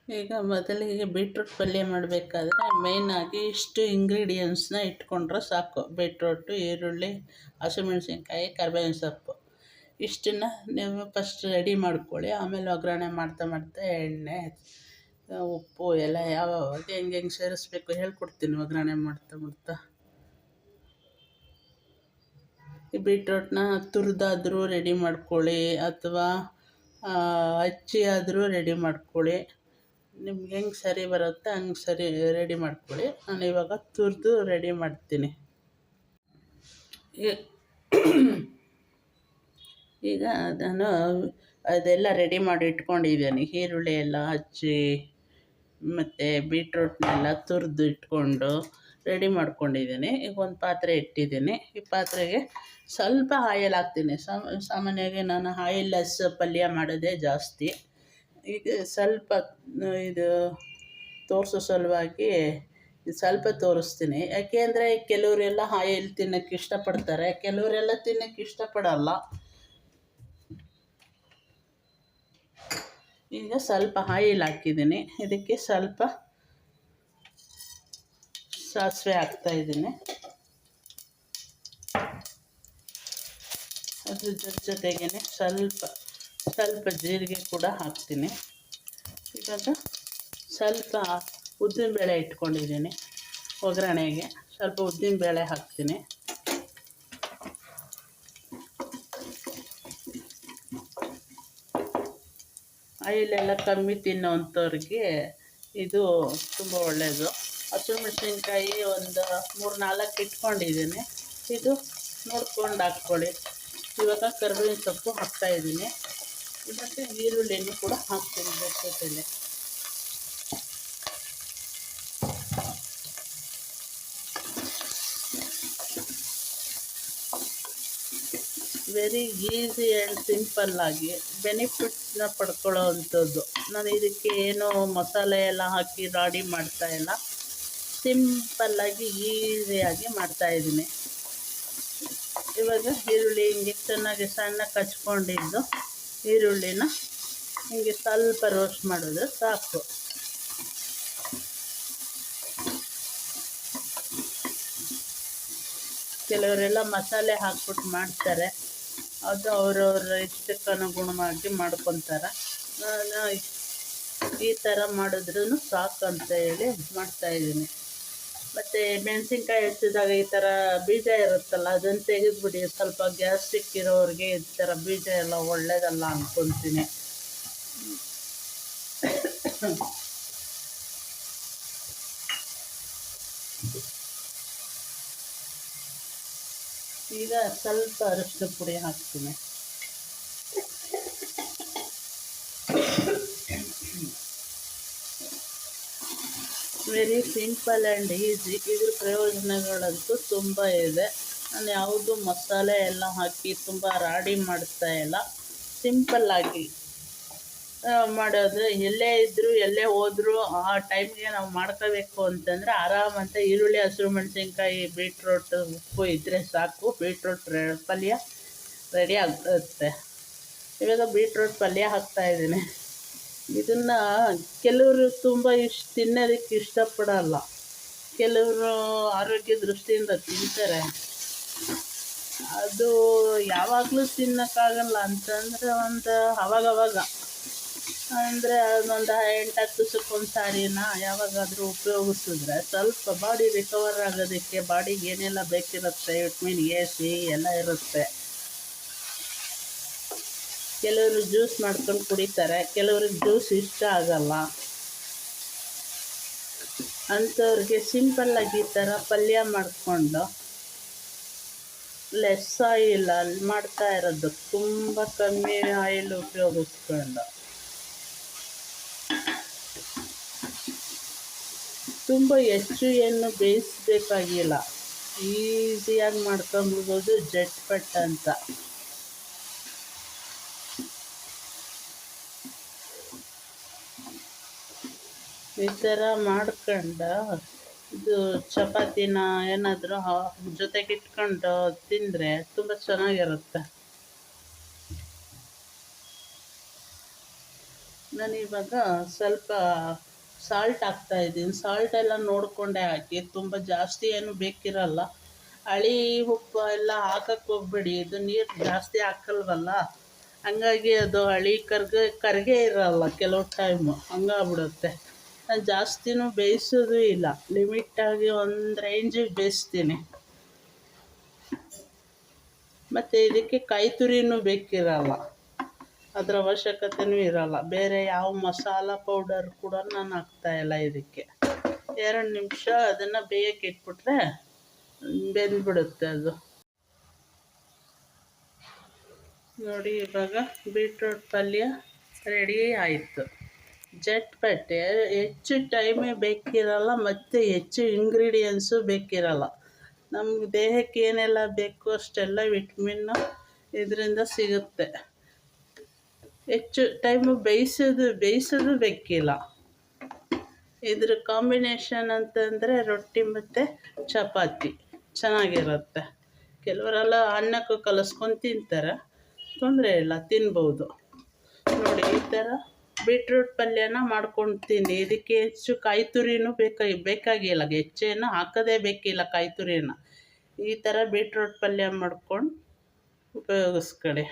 ಈಗ ಮೊದಲಿಗೆ ಬೀಟ್ರೂಟ್ ಪಲ್ಯ ಮಾಡಬೇಕಾದ್ರೆ ಮೇಯ್ನಾಗಿ ಇಷ್ಟು ಇಂಗ್ರೀಡಿಯೆಂಟ್ಸ್ನ ಇಟ್ಕೊಂಡ್ರೆ ಸಾಕು. ಬೀಟ್ರೂಟು, ಈರುಳ್ಳಿ, ಹಸಿಮೆಣ್ಸಿನ್ಕಾಯಿ, ಕರ್ಬೇವಿನ ಸೊಪ್ಪು ಇಷ್ಟನ್ನು ನೀವು ಫಸ್ಟ್ ರೆಡಿ ಮಾಡ್ಕೊಳ್ಳಿ. ಆಮೇಲೆ ಒಗ್ಗರಣೆ ಮಾಡ್ತಾ ಮಾಡ್ತಾ ಎಣ್ಣೆ, ಉಪ್ಪು ಎಲ್ಲ ಯಾವಾಗ ಹೆಂಗೆ ಸೇರಿಸ್ಬೇಕು ಹೇಳ್ಕೊಡ್ತೀನಿ ಒಗ್ಗರಣೆ ಮಾಡ್ತಾ ಮಾಡ್ತಾ. ಈ ಬೀಟ್ರೂಟ್ನ ತುರಿದಾದ್ರೂ ರೆಡಿ ಮಾಡ್ಕೊಳ್ಳಿ, ಅಥವಾ ಹಚ್ಚಿ ಆದರೂ ರೆಡಿ ಮಾಡ್ಕೊಳ್ಳಿ. ನಿಮ್ಗೆ ಹೆಂಗೆ ಸರಿ ಬರುತ್ತೆ ಹಂಗೆ ಸರಿ ರೆಡಿ ಮಾಡ್ಕೊಳ್ಳಿ. ನಾನು ಇವಾಗ ತುರಿದು ರೆಡಿ ಮಾಡ್ತೀನಿ. ಈಗ ನಾನು ಅದೆಲ್ಲ ರೆಡಿ ಮಾಡಿ ಇಟ್ಕೊಂಡಿದ್ದೀನಿ. ಈರುಳ್ಳಿ ಎಲ್ಲ ಹಚ್ಚಿ ಮತ್ತು ಬೀಟ್ರೂಟ್ನೆಲ್ಲ ತುರಿದು ಇಟ್ಕೊಂಡು ರೆಡಿ ಮಾಡ್ಕೊಂಡಿದ್ದೀನಿ. ಈಗ ಒಂದು ಪಾತ್ರೆ ಇಟ್ಟಿದ್ದೀನಿ. ಈ ಪಾತ್ರೆಗೆ ಸ್ವಲ್ಪ ಆಯಿಲ್ ಹಾಕ್ತೀನಿ. ಸಾಮಾನ್ಯವಾಗಿ ನಾನು ಆಯಿಲ್ಲೆಸ್ ಪಲ್ಯ ಮಾಡೋದೇ ಜಾಸ್ತಿ. ಈಗ ಸ್ವಲ್ಪ ಇದು ತೋರಿಸೋ ಸಲುವಾಗಿ ಸ್ವಲ್ಪ ತೋರಿಸ್ತೀನಿ. ಯಾಕೆ ಅಂದರೆ ಕೆಲವರೆಲ್ಲ ಆಯಿಲ್ ತಿನ್ನೋಕ್ಕೆ ಇಷ್ಟಪಡ್ತಾರೆ, ಕೆಲವರೆಲ್ಲ ತಿನ್ನೋಕ್ಕೆ ಇಷ್ಟಪಡಲ್ಲ. ಈಗ ಸ್ವಲ್ಪ ಆಯಿಲ್ ಹಾಕಿದ್ದೀನಿ. ಇದಕ್ಕೆ ಸ್ವಲ್ಪ ಸಾಸಿವೆ ಹಾಕ್ತಾಯಿದ್ದೀನಿ. ಅದ್ರ ಜೊತೆಗೇ ಸ್ವಲ್ಪ ಜೀರಿಗೆ ಕೂಡ ಹಾಕ್ತೀನಿ. ಇವಾಗ ಸ್ವಲ್ಪ ಉದ್ದಿನಬೇಳೆ ಇಟ್ಕೊಂಡಿದ್ದೀನಿ ಒಗ್ಗರಣೆಗೆ. ಸ್ವಲ್ಪ ಉದ್ದಿನಬೇಳೆ ಹಾಕ್ತೀನಿ. ಆಯಿಲೆಲ್ಲ ಕಮ್ಮಿ ತಿನ್ನೋವಂಥವ್ರಿಗೆ ಇದು ತುಂಬ ಒಳ್ಳೆಯದು. ಹಸಿಮೆಣ್ಸಿನ್ಕಾಯಿ ಒಂದು 3-4 ಇಟ್ಕೊಂಡಿದ್ದೀನಿ. ಇದು ನೋಡ್ಕೊಂಡು ಹಾಕ್ಕೊಳ್ಳಿ. ಇವಾಗ ಕರ್ಬೇವಿನ ಸೊಪ್ಪು ಹಾಕ್ತಾಯಿದ್ದೀನಿ. ಮತ್ತು ಈರುಳ್ಳಿನೂ ಕೂಡ ಹಾಕ್ತೀನಿ ಜೊತೆಲೆ. ವೆರಿ ಈಸಿ ಆ್ಯಂಡ್ ಸಿಂಪಲ್ಲಾಗಿ ಬೆನಿಫಿಟ್ಸ್ನ ಪಡ್ಕೊಳ್ಳೋ ಅಂಥದ್ದು. ನಾನು ಇದಕ್ಕೆ ಏನೋ ಮಸಾಲೆ ಎಲ್ಲ ಹಾಕಿ ರೆಡಿ ಮಾಡ್ತಾಯಿಲ್ಲ, ಸಿಂಪಲ್ಲಾಗಿ ಈಸಿಯಾಗಿ ಮಾಡ್ತಾಯಿದ್ದೀನಿ. ಇವಾಗ ಈರುಳ್ಳಿ ಹಿಂಗೆ ಚೆನ್ನಾಗಿ ಸಣ್ಣಕ್ಕೆ ಹಚ್ಕೊಂಡಿದ್ದು ಈರುಳ್ಳಿನ ಹಿಂಗೆ ಸ್ವಲ್ಪ ರೋಸ್ಟ್ ಮಾಡಿದ್ರೆ ಸಾಕು. ಕೆಲವರೆಲ್ಲ ಮಸಾಲೆ ಹಾಕ್ಬಿಟ್ಟು ಮಾಡ್ತಾರೆ, ಅದು ಅವ್ರವ್ರ ಇಷ್ಟಕ್ಕೆ ಅನುಗುಣವಾಗಿ ಮಾಡ್ಕೊತಾರೆ. ನಾನು ಈ ಥರ ಮಾಡಿದ್ರೂ ಸಾಕು ಅಂತ ಹೇಳಿ ಮಾಡ್ತಾಯಿದ್ದೀನಿ. ಮತ್ತು ಮೆಣಸಿನ್ಕಾಯಿ ಹೆಚ್ಚಿದಾಗ ಈ ಥರ ಬೀಜ ಇರುತ್ತಲ್ಲ, ಅದನ್ನು ತೆಗೆದುಬಿಡಿ. ಸ್ವಲ್ಪ ಗ್ಯಾಸ್ಟ್ರಿಕ್ ಇರೋರಿಗೆ ಈ ಥರ ಬೀಜ ಎಲ್ಲ ಒಳ್ಳೆಯದಲ್ಲ ಅಂದ್ಕೊತೀನಿ. ಈಗ ಸ್ವಲ್ಪ ಅರಿಶಿನ ಪುಡಿ ಹಾಕ್ತೀನಿ. Very simple and easy. ಇದ್ರ ಪ್ರಯೋಜನಗಳಂತೂ ತುಂಬ ಇದೆ. ನಾನು ಯಾವುದು ಮಸಾಲೆ ಎಲ್ಲ ಹಾಕಿ ತುಂಬ ರಾಡಿ ಮಾಡ್ತಾಯಿಲ್ಲ, ಸಿಂಪಲ್ಲಾಗಿ ಮಾಡೋದು. ಎಲ್ಲೇ ಇದ್ದರೂ ಎಲ್ಲೇ ಹೋದರೂ ಆ ಟೈಮ್ಗೆ ನಾವು ಮಾಡ್ಕೋಬೇಕು ಅಂತಂದರೆ ಆರಾಮಂತ ಈರುಳ್ಳಿ, ಹಸಿರು ಮೆಣಸಿನ್ಕಾಯಿ, ಬೀಟ್ರೂಟು, ಉಪ್ಪು ಇದ್ದರೆ ಸಾಕು. ಬೀಟ್ರೂಟ್ ಪಲ್ಯ ರೆಡಿ ಆಗುತ್ತೆ. ಇವಾಗ ಬೀಟ್ರೂಟ್ ಪಲ್ಯ ಹಾಕ್ತಾಯಿದ್ದೀನಿ. ಇದನ್ನು ಕೆಲವರು ತುಂಬ ತಿನ್ನೋದಕ್ಕೆ ಇಷ್ಟಪಡಲ್ಲ, ಕೆಲವರು ಆರೋಗ್ಯ ದೃಷ್ಟಿಯಿಂದ ತಿಂತಾರೆ. ಅದು ಯಾವಾಗಲೂ ತಿನ್ನೋಕ್ಕಾಗಲ್ಲ ಅಂತಂದರೆ ಒಂದು ಅವಾಗವಾಗ, ಅಂದರೆ ಒಂದು 8-10 ದಿವಸಕ್ಕೊಂದು ಸಾರಿನ ಯಾವಾಗಾದರೂ ಉಪಯೋಗಿಸಿದ್ರೆ ಸ್ವಲ್ಪ ಬಾಡಿ ರಿಕವರ್ ಆಗೋದಕ್ಕೆ, ಬಾಡಿಗೆ ಏನೆಲ್ಲ ಬೇಕಿರುತ್ತೆ, ವಿಟಮಿನ್ ಎ, ಸಿ ಎಲ್ಲ ಇರುತ್ತೆ. ಕೆಲವರು ಜ್ಯೂಸ್ ಮಾಡ್ಕೊಂಡು ಕುಡಿತಾರೆ, ಕೆಲವ್ರಿಗೆ ಜ್ಯೂಸ್ ಇಷ್ಟ ಆಗಲ್ಲ. ಅಂಥವ್ರಿಗೆ ಸಿಂಪಲ್ಲಾಗಿ ಈ ಥರ ಪಲ್ಯ ಮಾಡಿಕೊಂಡು ಲೆಸ್ ಆಯಿಲಲ್ಲಿ ಮಾಡ್ತಾ ಇರೋದು, ತುಂಬ ಕಮ್ಮಿ ಆಯಿಲ್ ಉಪಯೋಗಿಸ್ಕೊಂಡು ತುಂಬ ಹೆಚ್ಚು ಏನು ಬೇಯಿಸಬೇಕಾಗಿಲ್ಲ, ಈಸಿಯಾಗಿ ಮಾಡ್ಕೊಂಬಿಡ್ಬೋದು ಜಟ್ಪಟ್ ಅಂತ. ಈ ಥರ ಮಾಡ್ಕೊಂಡು ಇದು ಚಪಾತಿನ ಏನಾದರೂ ಜೊತೆಗೆ ಇಟ್ಕೊಂಡು ತಿಂದರೆ ತುಂಬ ಚೆನ್ನಾಗಿರುತ್ತೆ. ನಾನಿವಾಗ ಸ್ವಲ್ಪ ಸಾಲ್ಟ್ ಹಾಕ್ತಾಯಿದ್ದೀನಿ. ಸಾಲ್ಟ್ ಎಲ್ಲ ನೋಡಿಕೊಂಡೇ ಹಾಕಿ, ತುಂಬ ಜಾಸ್ತಿ ಏನು ಬೇಕಿರಲ್ಲ. ಹಳಿ ಉಪ್ಪು ಎಲ್ಲ ಹಾಕಕ್ಕೆ ಹೋಗ್ಬೇಡಿ, ಇದು ನೀರು ಜಾಸ್ತಿ ಹಾಕಲ್ವಲ್ಲ, ಹಂಗಾಗಿ ಅದು ಹಳಿ ಕರ್ಗೆ ಇರಲ್ಲ ಕೆಲವು ಟೈಮು, ಹಂಗಾಗ್ಬಿಡುತ್ತೆ. ನಾನು ಜಾಸ್ತಿನೂ ಬೇಯಿಸೋದು ಇಲ್ಲ, ಲಿಮಿಟಾಗಿ ಒಂದು ರೇಂಜಿಗೆ ಬೇಯಿಸ್ತೀನಿ. ಮತ್ತು ಇದಕ್ಕೆ ಕಾಯಿ ತುರಿನೂ ಬೇಕಿರಲ್ಲ, ಅದರ ಅವಶ್ಯಕತೆಯೂ ಇರಲ್ಲ. ಬೇರೆ ಯಾವ ಮಸಾಲ ಪೌಡರ್ ಕೂಡ ನಾನು ಹಾಕ್ತಾಯಿಲ್ಲ ಇದಕ್ಕೆ. 2 ನಿಮಿಷ ಅದನ್ನು ಬೇಯಕ್ಕೆ ಇಟ್ಬಿಟ್ರೆ ಬೆಂದ್ಬಿಡುತ್ತೆ ಅದು. ನೋಡಿ, ಇವಾಗ ಬೀಟ್ರೂಟ್ ಪಲ್ಯ ರೆಡಿ ಆಯಿತು. ಜಟ್ಪಟ್ಟೆ, ಹೆಚ್ಚು ಟೈಮೇ ಬೇಕಿರಲ್ಲ ಮತ್ತು ಹೆಚ್ಚು ಇಂಗ್ರೀಡಿಯೆಂಟ್ಸು ಬೇಕಿರಲ್ಲ. ನಮ್ಗೆ ದೇಹಕ್ಕೆ ಏನೆಲ್ಲ ಬೇಕು ಅಷ್ಟೆಲ್ಲ ವಿಟಮಿನ್ನು ಇದರಿಂದ ಸಿಗುತ್ತೆ. ಹೆಚ್ಚು ಟೈಮು ಬೇಯಿಸೋದು ಬೇಕಿಲ್ಲ. ಇದ್ರ ಕಾಂಬಿನೇಷನ್ ಅಂತಂದರೆ ರೊಟ್ಟಿ ಮತ್ತು ಚಪಾತಿ ಚೆನ್ನಾಗಿರುತ್ತೆ. ಕೆಲವರೆಲ್ಲ ಅನ್ನಕ್ಕೂ ಕಲಿಸ್ಕೊಂಡು ತಿಂತಾರೆ, ತೊಂದರೆ ಇಲ್ಲ, ತಿನ್ಬೋದು. ನೋಡಿ, ಈ ಥರ ಬೀಟ್ರೂಟ್ ಪಲ್ಯನ ಮಾಡ್ಕೊಂಡು ತಿನ್ನಿ. ಇದಕ್ಕೆ ಹೆಚ್ಚು ಕಾಯಿ ತುರಿನೂ ಬೇಕಾಗಿಲ್ಲ, ಹೆಚ್ಚೇನು ಹಾಕೋದೇ ಬೇಕಿಲ್ಲ ಕಾಯಿ ತುರಿನ. ಈ ಥರ ಬೀಟ್ರೂಟ್ ಪಲ್ಯ ಮಾಡ್ಕೊಂಡು ಉಪಯೋಗಿಸ್ಕೊಳ್ಳಿ.